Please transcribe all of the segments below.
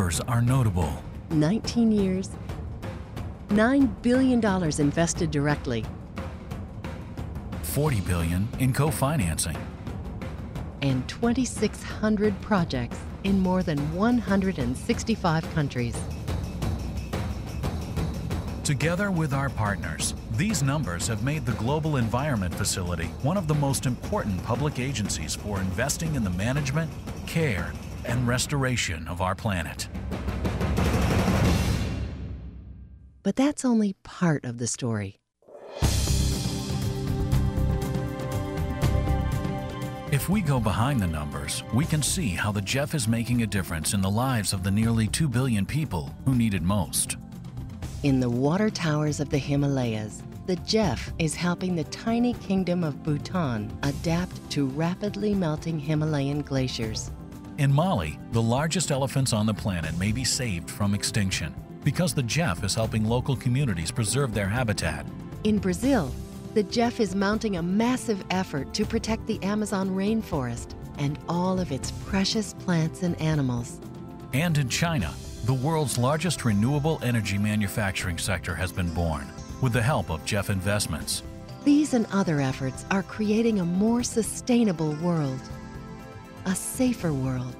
numbers are notable. 19 years, $9 billion invested directly, $40 billion in co-financing, and 2,600 projects in more than 165 countries. Together with our partners, these numbers have made the Global Environment Facility one of the most important public agencies for investing in the management, care, and restoration of our planet. But that's only part of the story. If we go behind the numbers, we can see how the GEF is making a difference in the lives of the nearly 2 billion people who need it most. In the water towers of the Himalayas, the GEF is helping the tiny kingdom of Bhutan adapt to rapidly melting Himalayan glaciers. In Mali, the largest elephants on the planet may be saved from extinction because the GEF is helping local communities preserve their habitat. In Brazil, the GEF is mounting a massive effort to protect the Amazon rainforest and all of its precious plants and animals. And in China, the world's largest renewable energy manufacturing sector has been born with the help of GEF investments. These and other efforts are creating a more sustainable world, a safer world,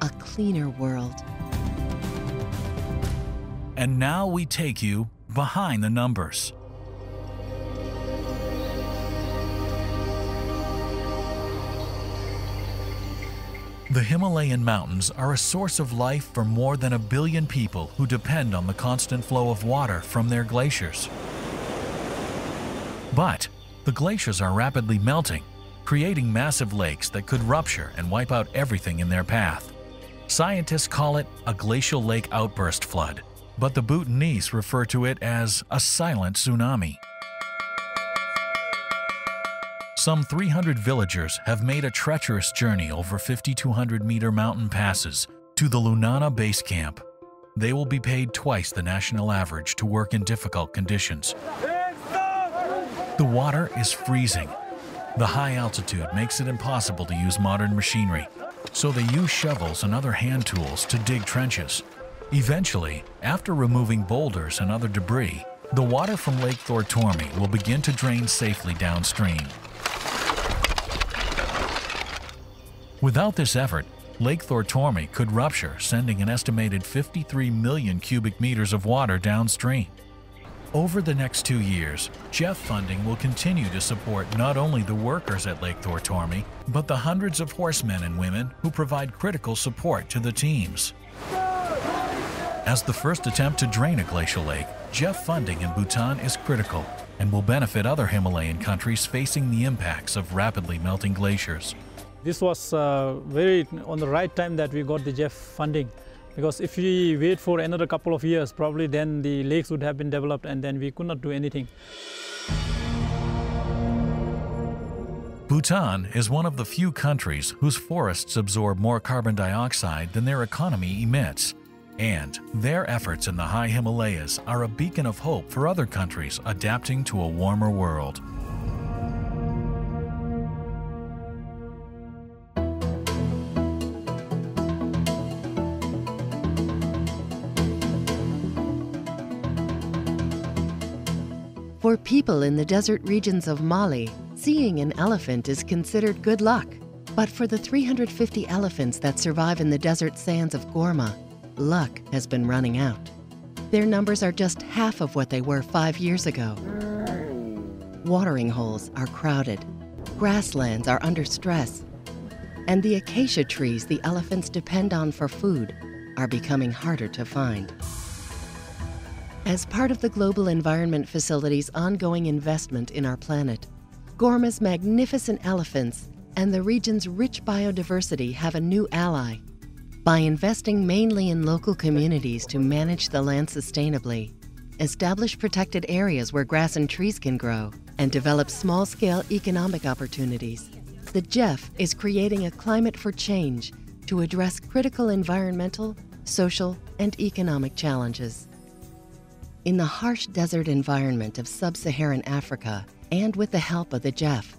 a cleaner world. And now we take you behind the numbers. The Himalayan mountains are a source of life for more than 1 billion people who depend on the constant flow of water from their glaciers. But the glaciers are rapidly melting, creating massive lakes that could rupture and wipe out everything in their path. Scientists call it a glacial lake outburst flood, but the Bhutanese refer to it as a silent tsunami. Some 300 villagers have made a treacherous journey over 5,200-meter mountain passes to the Lunana base camp. They will be paid twice the national average to work in difficult conditions. The water is freezing. The high altitude makes it impossible to use modern machinery, so they use shovels and other hand tools to dig trenches. Eventually, after removing boulders and other debris, the water from Lake Thortormi will begin to drain safely downstream. Without this effort, Lake Thortormi could rupture, sending an estimated 53 million cubic meters of water downstream. Over the next 2 years, GEF funding will continue to support not only the workers at Lake Thortormi, but the hundreds of horsemen and women who provide critical support to the teams. As the first attempt to drain a glacial lake, GEF funding in Bhutan is critical and will benefit other Himalayan countries facing the impacts of rapidly melting glaciers. This was very on the right time that we got the GEF funding, because if we wait for another couple of years, probably then the lakes would have been developed and then we could not do anything. Bhutan is one of the few countries whose forests absorb more carbon dioxide than their economy emits. And their efforts in the high Himalayas are a beacon of hope for other countries adapting to a warmer world. For people in the desert regions of Mali, seeing an elephant is considered good luck. But for the 350 elephants that survive in the desert sands of Gorma, luck has been running out. Their numbers are just half of what they were 5 years ago. Watering holes are crowded, grasslands are under stress, and the acacia trees the elephants depend on for food are becoming harder to find. As part of the Global Environment Facility's ongoing investment in our planet, Gorma's magnificent elephants and the region's rich biodiversity have a new ally. By investing mainly in local communities to manage the land sustainably, establish protected areas where grass and trees can grow, and develop small-scale economic opportunities, the GEF is creating a climate for change to address critical environmental, social, and economic challenges. In the harsh desert environment of sub-Saharan Africa, and with the help of the GEF,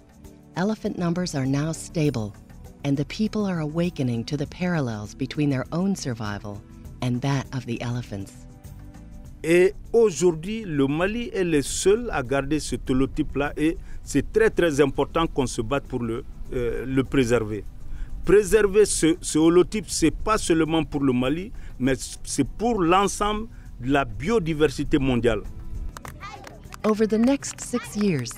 elephant numbers are now stable, and the people are awakening to the parallels between their own survival and that of the elephants. Et aujourd'hui, le Mali est le seul à garder ce holotype-là et c'est très très important qu'on se batte pour le préserver. Préserver ce holotype, ce n'est pas seulement pour le Mali, mais c'est pour l'ensemble de la biodiversité mondiale. Over the next 6 years,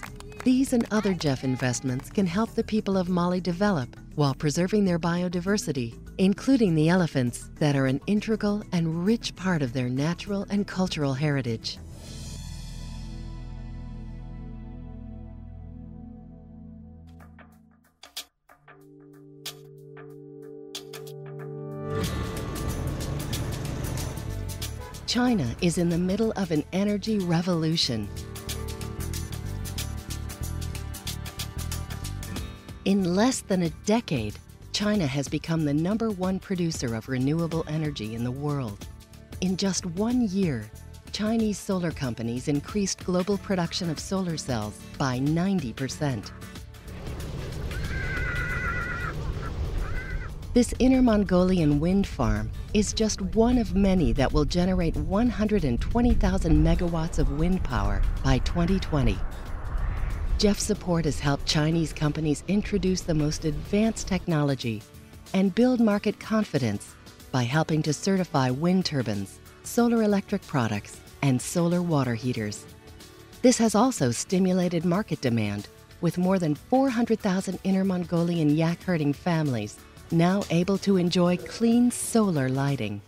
these and other GEF investments can help the people of Mali develop while preserving their biodiversity, including the elephants that are an integral and rich part of their natural and cultural heritage. China is in the middle of an energy revolution. In less than a decade, China has become the #1 producer of renewable energy in the world. In just 1 year, Chinese solar companies increased global production of solar cells by 90%. This Inner Mongolian wind farm is just one of many that will generate 120,000 megawatts of wind power by 2020. GEF support has helped Chinese companies introduce the most advanced technology and build market confidence by helping to certify wind turbines, solar electric products, and solar water heaters. This has also stimulated market demand, with more than 400,000 Inner Mongolian yak-herding families now able to enjoy clean solar lighting.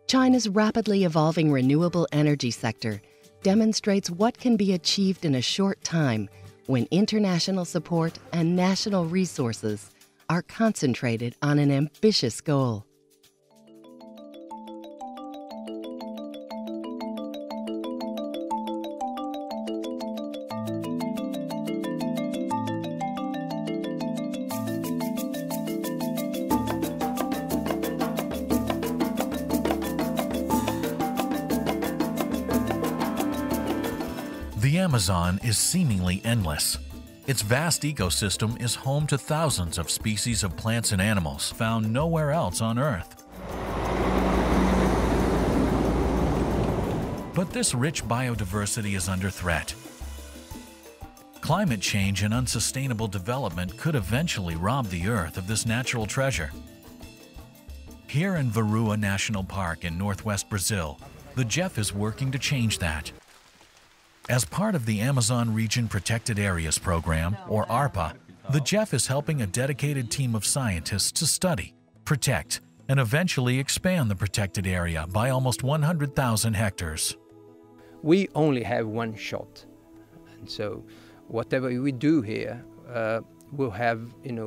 China's rapidly evolving renewable energy sector demonstrates what can be achieved in a short time when international support and national resources are concentrated on an ambitious goal. The Amazon is seemingly endless. Its vast ecosystem is home to thousands of species of plants and animals found nowhere else on Earth. But this rich biodiversity is under threat. Climate change and unsustainable development could eventually rob the Earth of this natural treasure. Here in Virua National Park in northwest Brazil, the GEF is working to change that. As part of the Amazon Region Protected Areas Program, or ARPA, the GEF is helping a dedicated team of scientists to study, protect, and eventually expand the protected area by almost 100,000 hectares. We only have one shot, and so whatever we do here will have,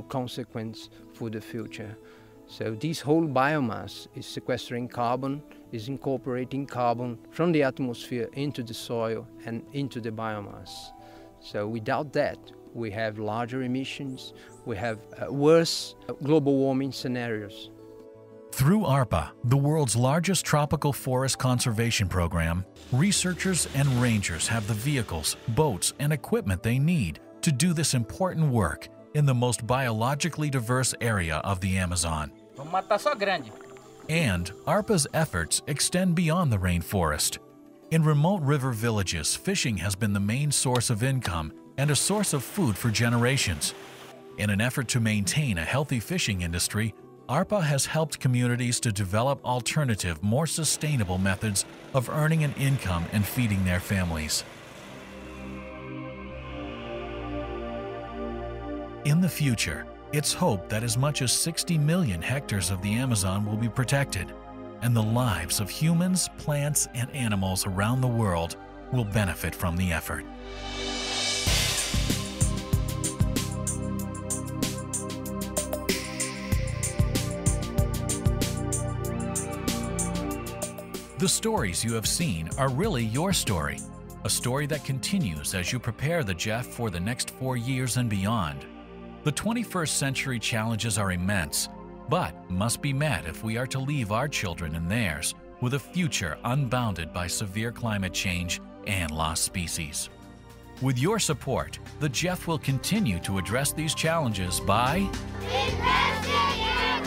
consequence for the future. So this whole biomass is sequestering carbon, is incorporating carbon from the atmosphere into the soil and into the biomass. So without that, we have larger emissions, we have worse global warming scenarios. Through ARPA, the world's largest tropical forest conservation program, researchers and rangers have the vehicles, boats, and equipment they need to do this important work in the most biologically diverse area of the Amazon. And ARPA's efforts extend beyond the rainforest. In remote river villages, fishing has been the main source of income and a source of food for generations. In an effort to maintain a healthy fishing industry, ARPA has helped communities to develop alternative, more sustainable methods of earning an income and feeding their families. In the future, it's hoped that as much as 60 million hectares of the Amazon will be protected, and the lives of humans, plants, and animals around the world will benefit from the effort. The stories you have seen are really your story, a story that continues as you prepare the GEF for the next 4 years and beyond. The 21st century challenges are immense, but must be met if we are to leave our children and theirs with a future unbounded by severe climate change and lost species. With your support, the GEF will continue to address these challenges by investing in